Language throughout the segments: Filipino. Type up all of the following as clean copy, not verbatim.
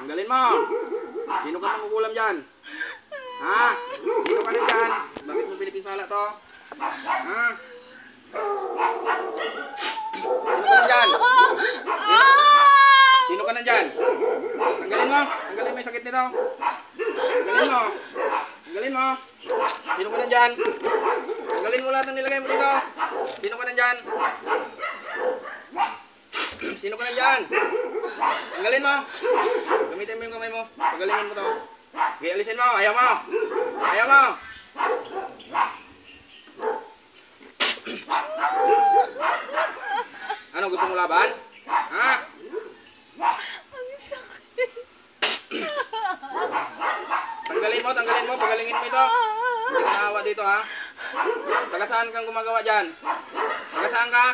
Tanggalin mo. Sino ka mangkukulam dyan? Ha? Sino ka rin dyan? Bakit mo pinipinsala to? Ha? Sino ka nandyan? Sino ka nandyan? Tanggalin mo. Tanggalin mo yung sakit nito. Tanggalin mo. Tanggalin mo. Sino ka nandyan? Tanggalin mo lahat ng nilagay mo dito. Sino ka nandyan? Sino ka nandyan? Tanggalin mo. Gamitin mo yung kamay mo. Pagalingin mo to. Okay, alisin mo. Ayaw mo. Ayaw mo. Ano, gusto mo laban? Ha? Ang sakit. Tanggalin mo, tanggalin mo. Pagalingin mo ito. Hindi ka naawa dito, ha? Taga saan kang gumagawa dyan? Taga saan ka?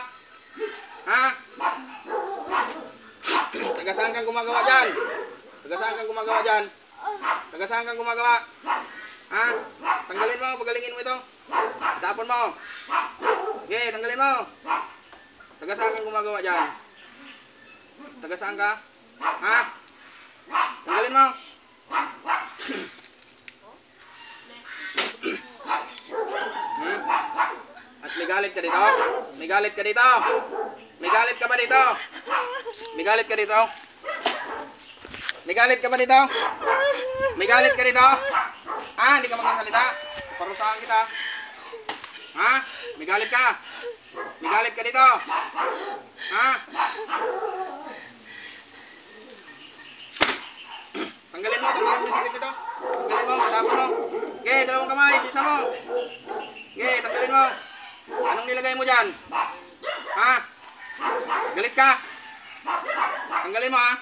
Ha? Taga saan kang gumagawa dyan? Taga saan kang gumagawa dyan? Taga saan kang gumagawa? Ha? Tanggalin mo, pagalingin mo ito. Itapon mo. Okay, tanggalin mo. Taga saan kang gumagawa dyan? Taga saan ka? Ha? Tanggalin mo. At may galit ka dito? May galit ka dito? May galit ka ba dito? May galit ka dito? May galit ka ba dito? May galit ka dito? Ha? Hindi ka magsasalita? Parusahan kita. Ha? May galit ka? May galit ka dito? Ha? Tanggalin mo yung sakit dito. Tanggalin mo, tapos mo. Okay, dalawang kamay, bisa mo. Okay, tanggalin mo. Anong nilagay mo dyan? Ha? Galit ka? Tanggalin mo, ha?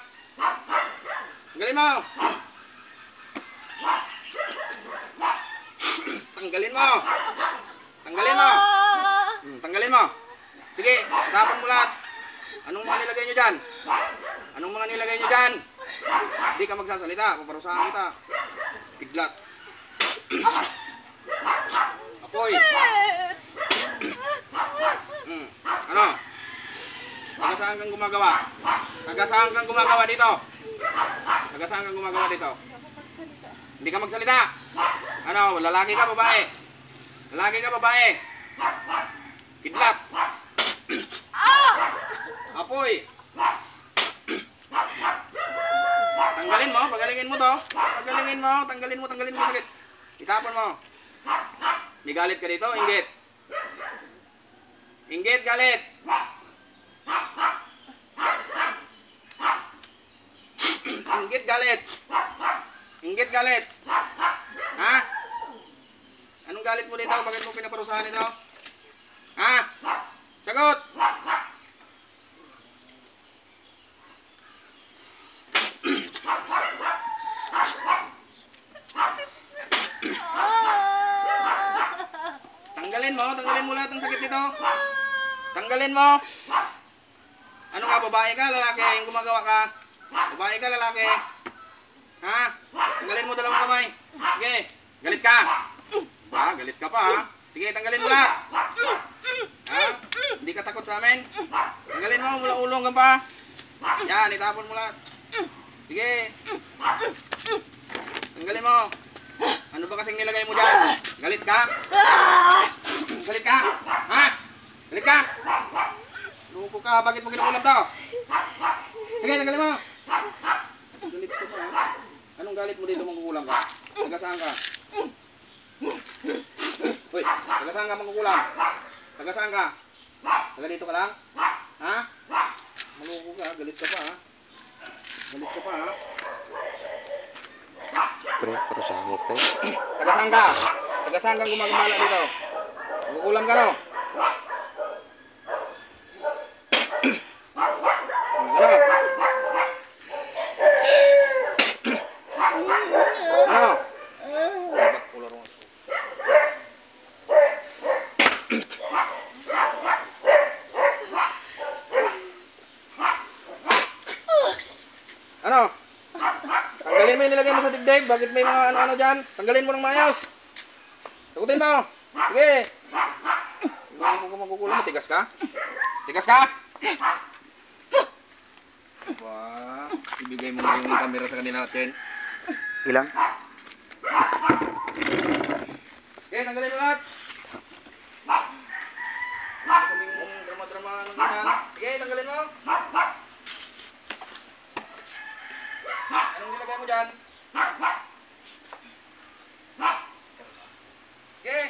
Tanggalin mo. Tanggalin mo. Tanggalin mo. Tanggalin mo. Sige, tapon mo lahat. Anong mga nilagay nyo dyan? Anong mga nilagay nyo dyan? Hindi ka magsasalita. Paparusahan kita. Tiglat. Apoy. Ano? Taga saan kang gumagawa? Taga saan kang gumagawa dito? Taga saan kang gumagawa dito? Hindi ka magsalita. Ano? Lalaki ka, babae? Lalaki ka, babae? Kidlat. Apoy. Tanggalin mo, pagalingin mo to. Pagalingin mo, tanggalin mo sakit. Itapon mo. May galit ka dito, inggit. Inggit, galit. Inggit, galit. Inggit, galit. Ha? Anong galit mo dito? Bakit mo pinaparusahan ito? Ha? Sagot! Tanggalin mo lahat ng sakit dito. Tanggalin mo. Ano ka, babae ka, lalaki? Yung gumagawa ka. Babae ka, lalaki? Ha? Tanggalin mo dalawang kamay. Sige, galit ka. Ba, galit ka pa, ha? Sige, tanggalin mo lahat. Ha? Hindi ka takot sa amin? Tanggalin mo, mula ulo hanggang pa. Yan, itapon mo lahat. Sige. Tanggalin mo. Ano ba kasing nilagay mo dyan? Galit ka? Galit ka? Ha? Galit ka? Luko ka, bakit mo kinukulam to? Sige, tanggalin mo. Galit ka pa, ha? Anong galit mo dito mangkukulam ka? Taga saan ka? Uy, taga saan ka mangkukulam? Taga saan ka? Taga dito ka lang? Ha? Maluko ka, galit ka pa, ha? Galit ka pa, ha? Pre, parusahan mo, pre. Taga saan ka? Taga saan kang gumagambala dito? Mangkukulam ka, no? Ano? Ano? Tanggalin mo yung nilagay mo sa dibdib. Bakit may mga ano-ano dyan? Tanggalin mo ng maayos. Sagutin mo. Sige. Hindi mo magkukulam. Tigas ka? Tigas ka? Ba, ibigay mo yung camera sa kanila, Chen. Ilang? Okay, tanggalin mo lahat. Kaming drama-drama ng ganyan. Sige, tanggalin mo. Anong nilagay mo dyan? Okay.